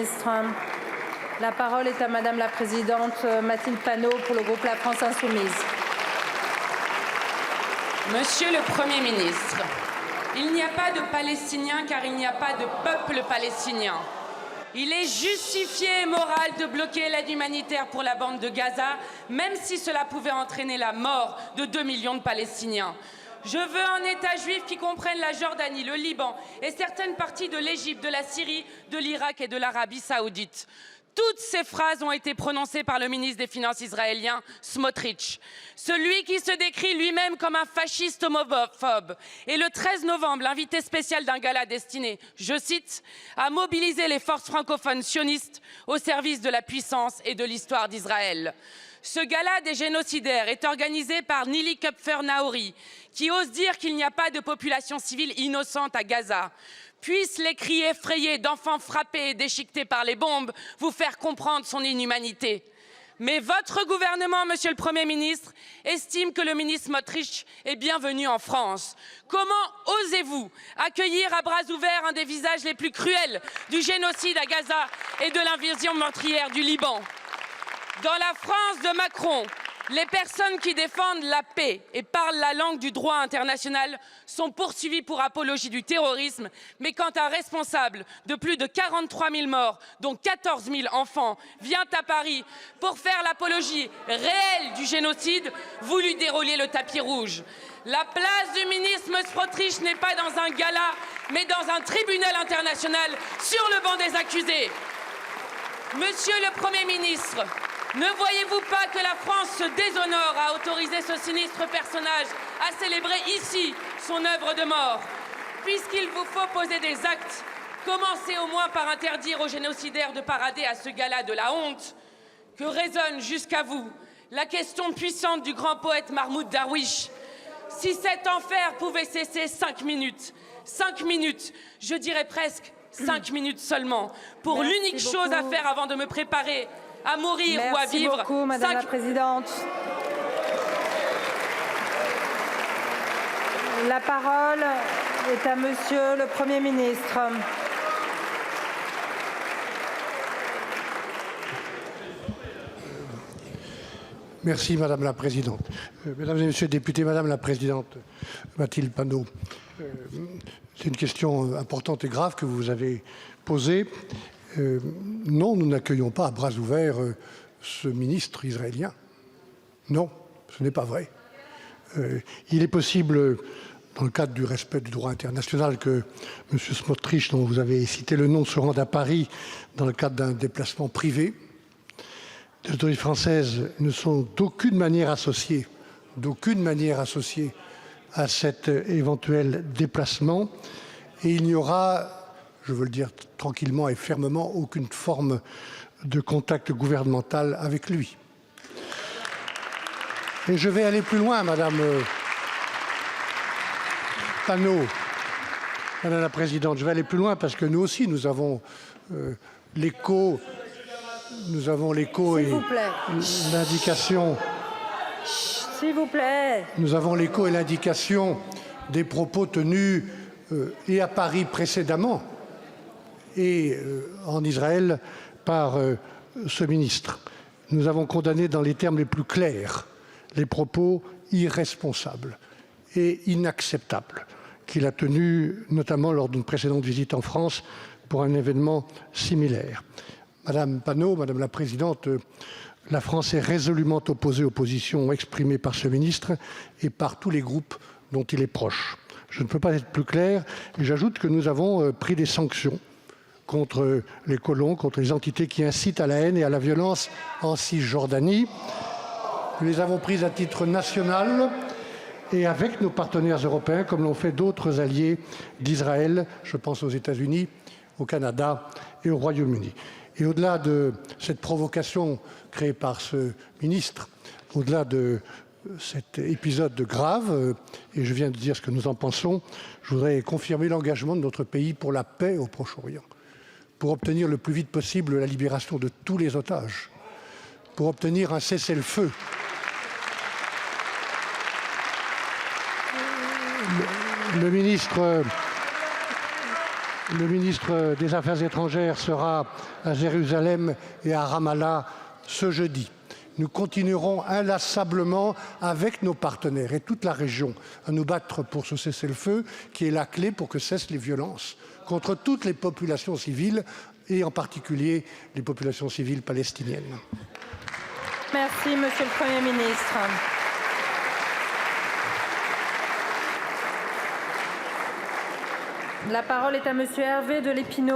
ministre. La parole est à Madame la Présidente Mathilde Panot pour le groupe La France Insoumise. Monsieur le Premier ministre, il n'y a pas de Palestiniens car il n'y a pas de peuple palestinien. Il est justifié et moral de bloquer l'aide humanitaire pour la bande de Gaza, même si cela pouvait entraîner la mort de 2 millions de Palestiniens. Je veux un État juif qui comprenne la Jordanie, le Liban et certaines parties de l'Égypte, de la Syrie, de l'Irak et de l'Arabie saoudite. Toutes ces phrases ont été prononcées par le ministre des Finances israélien, Smotrich, celui qui se décrit lui-même comme un fasciste homophobe. Et le 13 novembre, l'invité spécial d'un gala destiné, je cite, à mobiliser les forces francophones sionistes au service de la puissance et de l'histoire d'Israël. Ce gala des génocidaires est organisé par Nili Kupfer-Naori, qui ose dire qu'il n'y a pas de population civile innocente à Gaza. Puissent les cris effrayés d'enfants frappés et déchiquetés par les bombes vous faire comprendre son inhumanité. Mais votre gouvernement, Monsieur le Premier ministre, estime que le ministre Smotrich est bienvenu en France. Comment osez-vous accueillir à bras ouverts un des visages les plus cruels du génocide à Gaza et de l'invasion meurtrière du Liban? Dans la France de Macron, les personnes qui défendent la paix et parlent la langue du droit international sont poursuivies pour apologie du terrorisme. Mais quand un responsable de plus de 43 000 morts, dont 14 000 enfants, vient à Paris pour faire l'apologie réelle du génocide, vous lui déroulez le tapis rouge. La place du ministre Smotrich n'est pas dans un gala, mais dans un tribunal international sur le banc des accusés. Monsieur le Premier ministre, ne voyez-vous pas que la France se déshonore à autoriser ce sinistre personnage à célébrer ici son œuvre de mort? Puisqu'il vous faut poser des actes, commencez au moins par interdire aux génocidaires de parader à ce gala de la honte. Que résonne jusqu'à vous la question puissante du grand poète Mahmoud Darwish. Si cet enfer pouvait cesser 5 minutes, je dirais presque 5 minutes seulement, pour l'unique chose à faire avant de me préparer à mourir ou à vivre. Merci beaucoup, Madame la Présidente. La parole est à Monsieur le Premier ministre. Merci Madame la Présidente. Mesdames et Messieurs les députés, Madame la Présidente Mathilde Panot, c'est une question importante et grave que vous avez posée. Non, nous n'accueillons pas à bras ouverts ce ministre israélien. Non, ce n'est pas vrai. Il est possible, dans le cadre du respect du droit international, que M. Smotrich, dont vous avez cité le nom, se rende à Paris dans le cadre d'un déplacement privé. Les autorités françaises ne sont d'aucune manière associées à cet éventuel déplacement. Et il n'y aura, je veux le dire tranquillement et fermement, aucune forme de contact gouvernemental avec lui. Et je vais aller plus loin, Madame Panot, Madame la Présidente, je vais aller plus loin parce que nous aussi, nous avons l'écho et l'indication. S'il vous plaît. Nous avons l'écho et l'indication des propos tenus et à Paris précédemment et en Israël par ce ministre. Nous avons condamné dans les termes les plus clairs les propos irresponsables et inacceptables qu'il a tenus, notamment lors d'une précédente visite en France pour un événement similaire. Madame Panot, Madame la Présidente, la France est résolument opposée aux positions exprimées par ce ministre et par tous les groupes dont il est proche. Je ne peux pas être plus clair et j'ajoute que nous avons pris des sanctions contre les colons, contre les entités qui incitent à la haine et à la violence en Cisjordanie. Nous les avons prises à titre national et avec nos partenaires européens, comme l'ont fait d'autres alliés d'Israël, je pense aux États-Unis, au Canada et au Royaume-Uni. Et au-delà de cette provocation créée par ce ministre, au-delà de cet épisode grave, et je viens de dire ce que nous en pensons, je voudrais confirmer l'engagement de notre pays pour la paix au Proche-Orient, pour obtenir le plus vite possible la libération de tous les otages, pour obtenir un cessez-le-feu. Le ministre Le ministre des Affaires étrangères sera à Jérusalem et à Ramallah ce jeudi. Nous continuerons inlassablement avec nos partenaires et toute la région à nous battre pour ce cessez-le-feu qui est la clé pour que cessent les violences contre toutes les populations civiles et en particulier les populations civiles palestiniennes. Merci, Monsieur le Premier ministre. La parole est à Monsieur Hervé de Lépinau.